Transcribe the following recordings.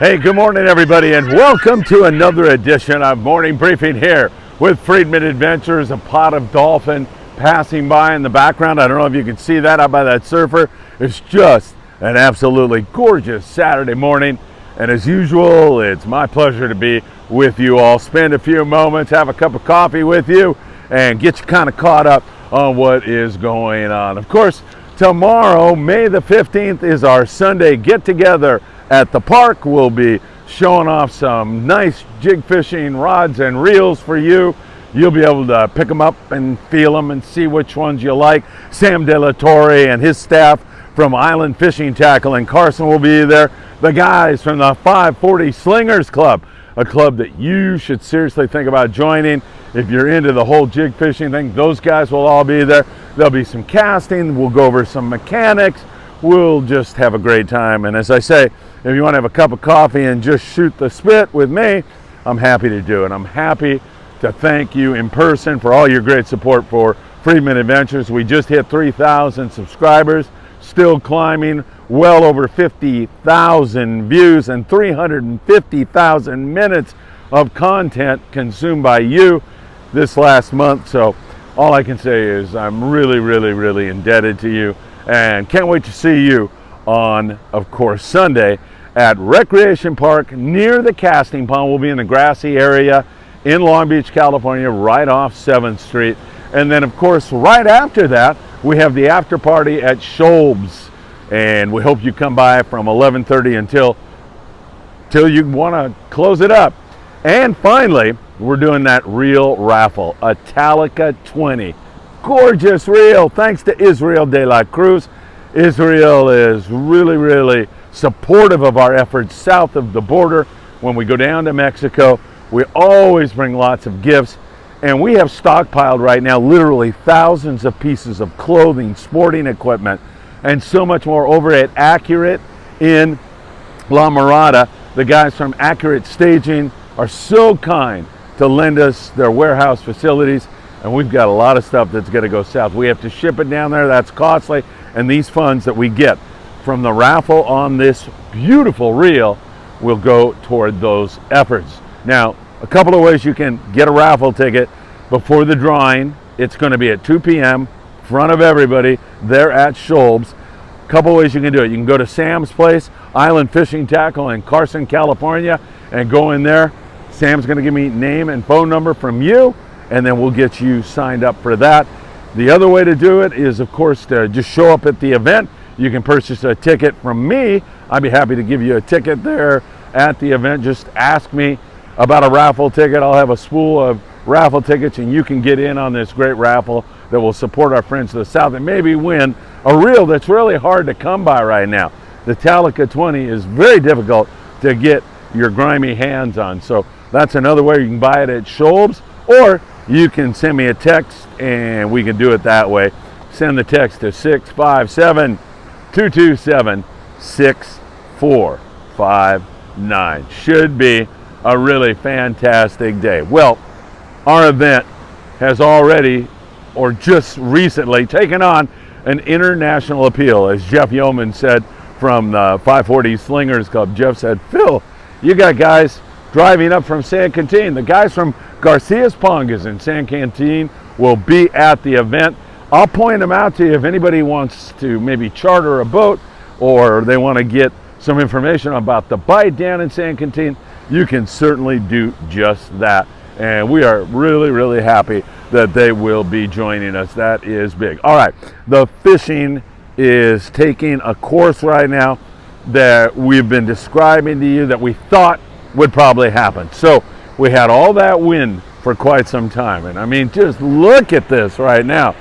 Hey, good morning everybody, and welcome to another edition of Morning Briefing here with Friedman Adventures. A pot of dolphin passing by in the background. I don't know if you can see that out by that surfer. It's just an absolutely gorgeous Saturday morning, and as usual, it's my pleasure to be with you all. Spend a few moments, have a cup of coffee with you, and get you kind of caught up on what is going on. Of course, tomorrow, May the 15th, is our Sunday get-together at the park. We'll be showing off some nice jig fishing rods and reels for you. You'll be able to pick them up and feel them and see which ones you like. Sam De La Torre and his staff from Island Fishing Tackle in Carson will be there. The guys from the 540 Slingers Club, a club that you should seriously think about joining if you're into the whole jig fishing thing. Those guys will all be there. There'll be some casting. We'll go over some mechanics. We'll just have a great time. And as I say, if you want to have a cup of coffee and just shoot the spit with me, I'm happy to do it. I'm happy to thank you in person for all your great support for Friedman Adventures. We just hit 3,000 subscribers, still climbing, well over 50,000 views and 350,000 minutes of content consumed by you this last month. So all I can say is I'm really indebted to you, and can't wait to see you on, of course, Sunday at Recreation Park near the casting pond. We'll be in the grassy area in Long Beach, California, right off 7th Street. And then, of course, right after that, we have the after party at Scholb's. And we hope you come by from 11:30 until you want to close it up. And finally, we're doing that reel raffle, a Talica 20. Gorgeous reel, thanks to Israel De La Cruz. Israel is really supportive of our efforts south of the border. When we go down to Mexico, we always bring lots of gifts, and we have stockpiled right now literally thousands of pieces of clothing, sporting equipment, and so much more over at Accurate in La Mirada. The guys from Accurate Staging are so kind to lend us their warehouse facilities, and we've got a lot of stuff that's going to go south. We have to ship it down there. That's costly, and these funds that we get from the raffle on this beautiful reel will go toward those efforts. Now, a couple of ways you can get a raffle ticket before the drawing. It's going to be at 2 p.m. in front of everybody there at Scholb's. A couple of ways you can do it. You can go to Sam's place, Island Fishing Tackle in Carson, California, and go in there. Sam's going to give me name and phone number from you, and then we'll get you signed up for that. The other way to do it is, of course, to just show up at the event. You can purchase a ticket from me. I'd be happy to give you a ticket there at the event. Just ask me about a raffle ticket. I'll have a spool of raffle tickets, and you can get in on this great raffle that will support our friends to the south and maybe win a reel that's really hard to come by right now. The Talica 20 is very difficult to get your grimy hands on. So that's another way. You can buy it at Scholb's, or you can send me a text and we can do it that way. Send the text to 657-227-6459. Should be a really fantastic day. Well, our event has already, or just recently, taken on an international appeal. As Jeff Yeoman said from the 540 Slingers Club, Jeff said, Phil, you got guys driving up from San Quintin. The guys from Garcia's Pongas in San Quintin will be at the event. I'll point them out to you if anybody wants to maybe charter a boat or they want to get some information about the bite down in San Quintin. You can certainly do just that. And we are really happy that they will be joining us. That is big. All right, the fishing is taking a course right now that we've been describing to you that we thought would probably happen. So we had all that wind for quite some time, and I mean, just look at this right now.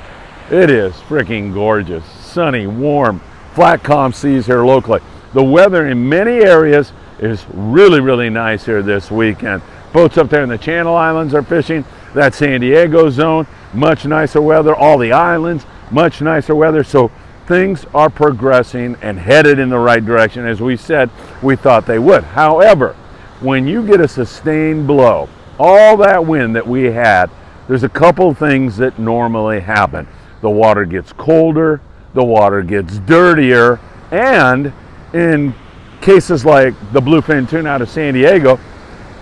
It is freaking gorgeous. Sunny, warm, flat calm seas here locally. The weather in many areas is really nice here this weekend. Boats up there in the Channel Islands are fishing. That San Diego zone, much nicer weather. All the islands, much nicer weather. So things are progressing and headed in the right direction, as we said we thought they would. However, when you get a sustained blow, all that wind that we had, there's a couple things that normally happen. The water gets colder, the water gets dirtier, and in cases like the Bluefin tuna out of San Diego,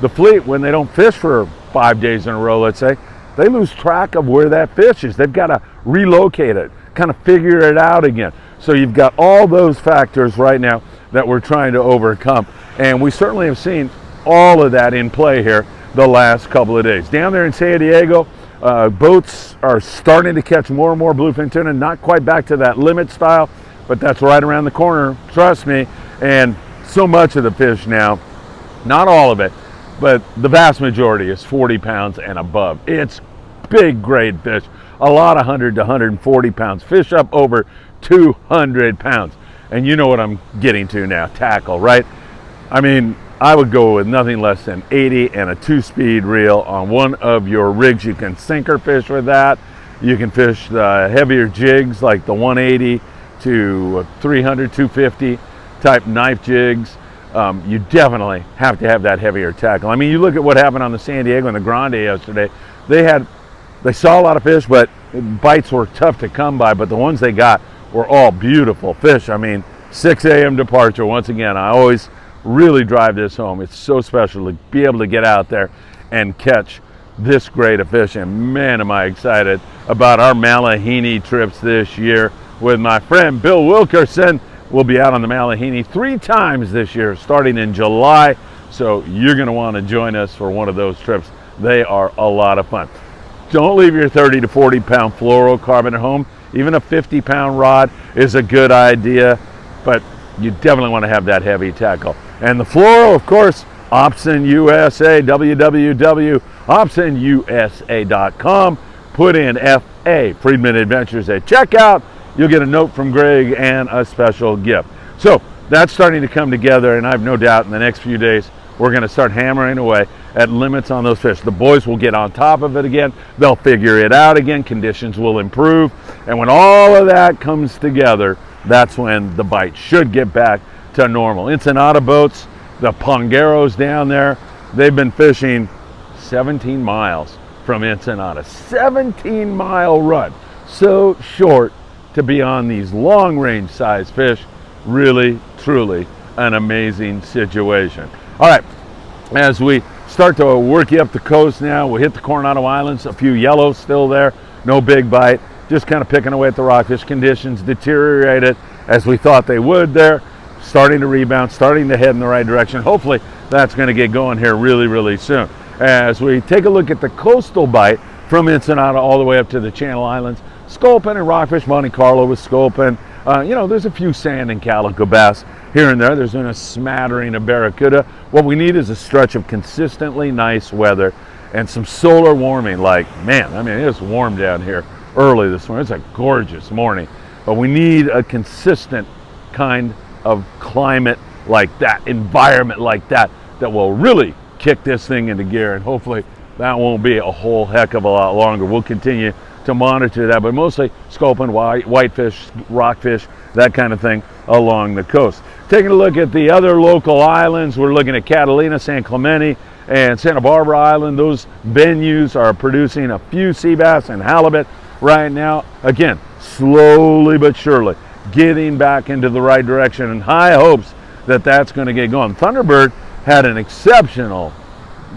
the fleet, when they don't fish for 5 days in a row, let's say, they lose track of where that fish is. They've got to relocate it, kind of figure it out again. So you've got all those factors right now that we're trying to overcome. And we certainly have seen all of that in play here the last couple of days. Down there in San Diego, boats are starting to catch more and more bluefin tuna, not quite back to that limit style, but that's right around the corner, trust me. And so much of the fish now, not all of it, but the vast majority is 40 pounds and above. It's big grade fish, a lot of 100 to 140 pounds, fish up over 200 pounds. And you know what I'm getting to now, tackle, right? I mean, I would go with nothing less than 80 and a 2-speed reel on one of your rigs. You can sinker fish with that. You can fish the heavier jigs like the 180 to 300, 250 type knife jigs. You definitely have to have that heavier tackle. I mean, you look at what happened on the San Diego and the Grande yesterday. They saw a lot of fish, but bites were tough to come by, but the ones they got were all beautiful fish. I mean, 6 a.m. departure. Once again, I always really drive this home. It's so special to be able to get out there and catch this great of fish. And man, am I excited about our Malahini trips this year with my friend Bill Wilkerson. We'll be out on the Malahini 3 times this year, starting in July. So you're going to want to join us for one of those trips. They are a lot of fun. Don't leave your 30 to 40 pound fluorocarbon at home. Even a 50 pound rod is a good idea, but you definitely want to have that heavy tackle. And the fluoro, of course, Opsin USA, www.opsinusa.com. Put in FA, Friedman Adventures, at checkout. You'll get a note from Greg and a special gift. So that's starting to come together, and I have no doubt in the next few days we're going to start hammering away at limits on those fish. The boys will get on top of it again. They'll figure it out again. Conditions will improve. And when all of that comes together, that's when the bite should get back to normal. Ensenada boats, the Pongeros down there, they've been fishing 17 miles from Ensenada. 17-mile run. So short to be on these long-range size fish. Really, truly an amazing situation. All right, as we start to work you up the coast now, we'll hit the Coronado Islands, a few yellows still there, no big bite, just kind of picking away at the rockfish. Conditions deteriorated as we thought they would there, starting to rebound, starting to head in the right direction. Hopefully that's going to get going here really, really soon. As we take a look at the coastal bite from Ensenada all the way up to the Channel Islands, sculpin and rockfish, Monte Carlo with sculpin. There's a few sand and calico bass here and there. There's been a smattering of barracuda. What we need is a stretch of consistently nice weather and some solar warming. Like, man, I mean, it was warm down here early this morning. It's a gorgeous morning. But we need a consistent kind of climate like that, environment like that, that will really kick this thing into gear. And hopefully that won't be a whole heck of a lot longer. We'll continue to monitor that, but mostly sculpin, whitefish, rockfish, that kind of thing along the coast. Taking a look at the other local islands, we're looking at Catalina, San Clemente, and Santa Barbara Island. Those venues are producing a few sea bass and halibut right now. Again, slowly but surely getting back into the right direction, and high hopes that that's going to get going. Thunderbird had an exceptional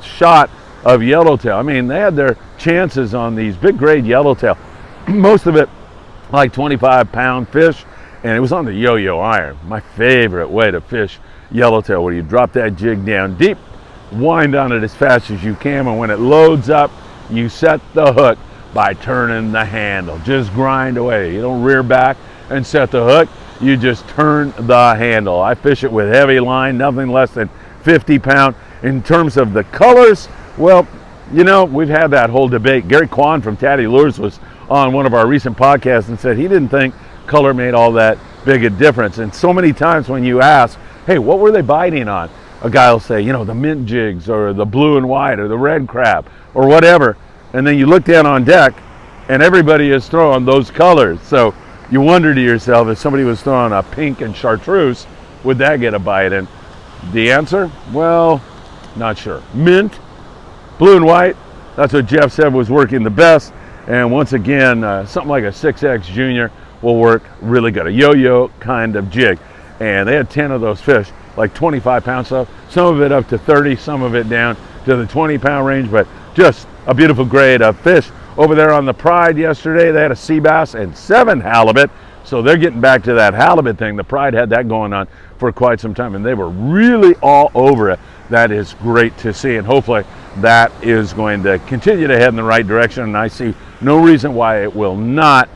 shot of yellowtail. I mean, they had their chances on these big grade yellowtail, most of it like 25-pound fish, and it was on the yo-yo iron. My favorite way to fish yellowtail, where you drop that jig down deep, wind on it as fast as you can, and when it loads up, you set the hook by turning the handle. Just grind away. You don't rear back and set the hook, you just turn the handle. I fish it with heavy line, nothing less than 50 pound. In terms of the colors, well, you know, we've had that whole debate. Gary Kwan from Tatty Lures was on one of our recent podcasts and said he didn't think color made all that big a difference. And so many times when you ask, hey, what were they biting on? A guy will say, you know, the mint jigs or the blue and white or the red crab or whatever. And then you look down on deck and everybody is throwing those colors. So you wonder to yourself, if somebody was throwing a pink and chartreuse, would that get a bite? And the answer, well, not sure. Mint, blue and white, that's what Jeff said was working the best. And once again, something like a 6X Junior will work really good. A yo-yo kind of jig. And they had 10 of those fish like 25 pounds stuff, some of it up to 30, some of it down to the 20-pound range, but just a beautiful grade of fish. Over there on the Pride yesterday, they had a sea bass and 7 halibut, so they're getting back to that halibut thing. The Pride had that going on for quite some time, and they were really all over it. That is great to see, and hopefully that is going to continue to head in the right direction, and I see no reason why it will not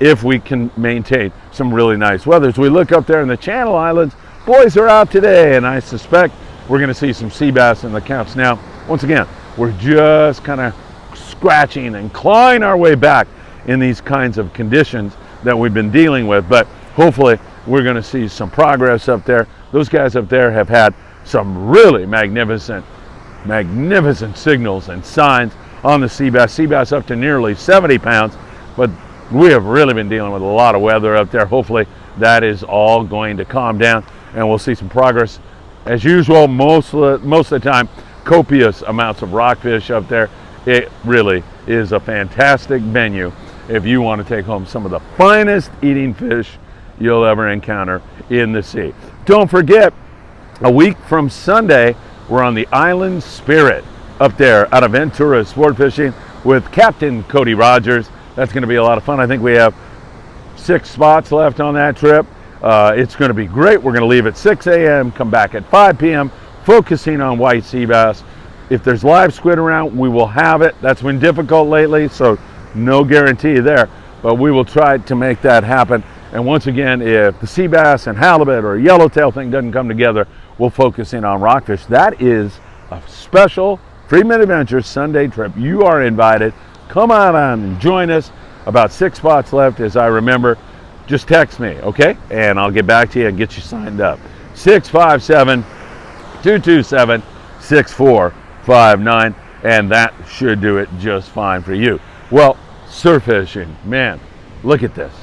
if we can maintain some really nice weather. As we look up there in the Channel Islands, boys are out today, and I suspect we're going to see some sea bass in the counts. Now, once again, we're just kind of scratching and clawing our way back in these kinds of conditions that we've been dealing with, but hopefully we're going to see some progress up there. Those guys up there have had some really magnificent signals and signs on the sea bass. Sea bass up to nearly 70 pounds, but we have really been dealing with a lot of weather up there. Hopefully that is all going to calm down and we'll see some progress. As usual, most of the time, copious amounts of rockfish up there. It really is a fantastic venue if you want to take home some of the finest eating fish you'll ever encounter in the sea. Don't forget, a week from Sunday, we're on the Island Spirit up there out of Ventura Sport Fishing with Captain Cody Rogers. That's going to be a lot of fun. I think we have 6 spots left on that trip. It's going to be great. We're going to leave at 6 a.m., come back at 5 p.m., focusing on white sea bass. If there's live squid around, we will have it. That's been difficult lately, so no guarantee there, but we will try to make that happen. And once again, if the sea bass and halibut or yellowtail thing doesn't come together, we'll focus in on rockfish. That is a special Friedman Adventures Sunday trip. You are invited. Come on and join us. About 6 spots left, as I remember. Just text me, okay? And I'll get back to you and get you signed up. 657-227-6459, and that should do it just fine for you. Well, surf fishing, man, look at this.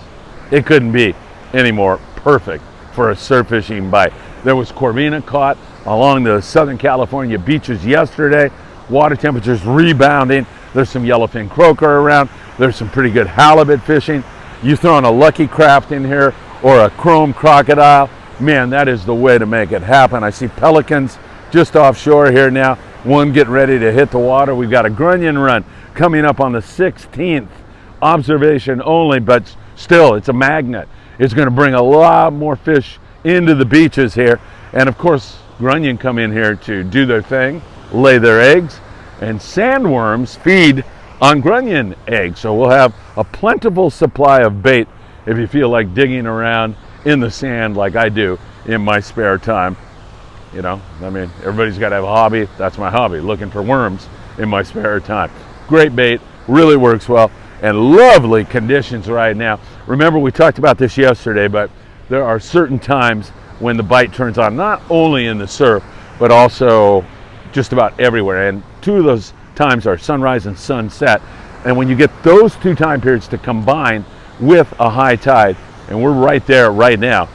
It couldn't be any more perfect for a surf fishing bite. There was corvina caught along the Southern California beaches yesterday. Water temperatures rebounding. There's some yellowfin croaker around. There's some pretty good halibut fishing. You throw in a Lucky Craft in here or a chrome crocodile, man, that is the way to make it happen. I see pelicans just offshore here now. One getting ready to hit the water. We've got a grunion run coming up on the 16th. Observation only, but still, it's a magnet. It's going to bring a lot more fish into the beaches here. And of course, grunion come in here to do their thing, lay their eggs, and sandworms feed on grunion eggs. So we'll have a plentiful supply of bait if you feel like digging around in the sand like I do in my spare time. You know, I mean, everybody's got to have a hobby. That's my hobby, looking for worms in my spare time. Great bait, really works well, and lovely conditions right now. Remember, we talked about this yesterday, but there are certain times when the bite turns on, not only in the surf, but also just about everywhere. And 2 of those times are sunrise and sunset. And when you get those 2 time periods to combine with a high tide, and we're right there right now,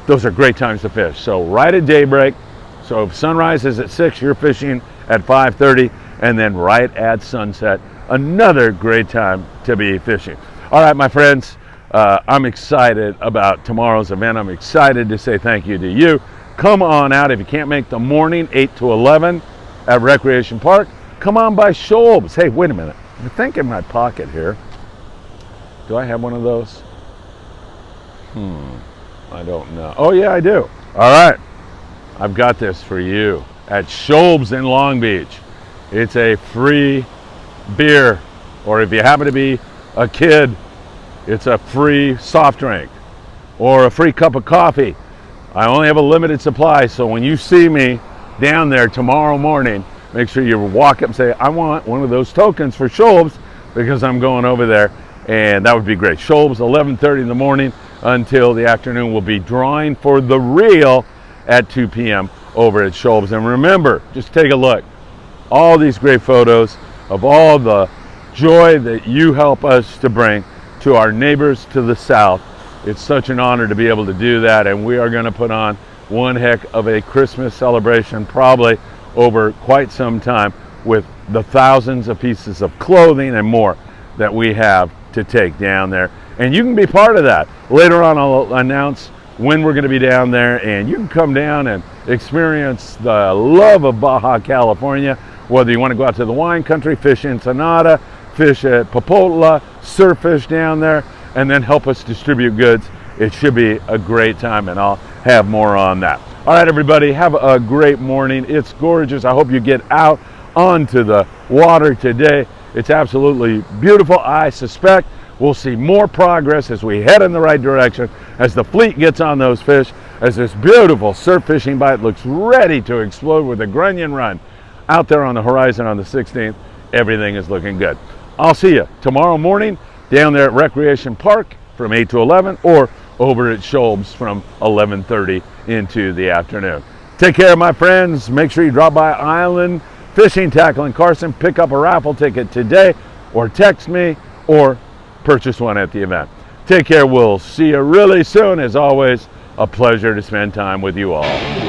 those are great times to fish. So right at daybreak, so if sunrise is at 6, you're fishing at 5:30, and then right at sunset, another great time to be fishing. All right, my friends, I'm excited about tomorrow's event. I'm excited to say thank you to you. Come on out if you can't make the morning 8 to 11 at Recreation Park. Come on by Scholb's. Hey, wait a minute. I think in my pocket here. Do I have one of those? I don't know. Oh yeah, I do. All right. I've got this for you at Scholb's in Long Beach. It's a free beer, or if you happen to be a kid, it's a free soft drink or a free cup of coffee. I only have a limited supply, so when you see me down there tomorrow morning, make sure you walk up and say, I want one of those tokens for Scholb's because I'm going over there, and that would be great. Scholb's, 11:30 in the morning until the afternoon. We'll be drawing for the reel at 2 p.m. over at Scholb's. And remember, just take a look. All these great photos of all the joy that you help us to bring to our neighbors to the south. It's such an honor to be able to do that, and we are going to put on one heck of a Christmas celebration, probably over quite some time, with the thousands of pieces of clothing and more that we have to take down there. And you can be part of that. Later on, I'll announce when we're going to be down there, and you can come down and experience the love of Baja California, whether you want to go out to the wine country, fish Ensenada, fish at Popotla, surf fish down there, and then help us distribute goods. It should be a great time, and I'll have more on that. All right, everybody, have a great morning. It's gorgeous. I hope you get out onto the water today. It's absolutely beautiful. I suspect we'll see more progress as we head in the right direction, as the fleet gets on those fish, as this beautiful surf fishing bite looks ready to explode with a grunion run out there on the horizon on the 16th. Everything is looking good. I'll see you tomorrow morning down there at Recreation Park from 8 to 11, or over at Scholb's from 11:30 into the afternoon. Take care, my friends. Make sure you drop by Island Fishing Tackle in Carson, pick up a raffle ticket today, or text me, or purchase one at the event. Take care. We'll see you really soon. As always, a pleasure to spend time with you all.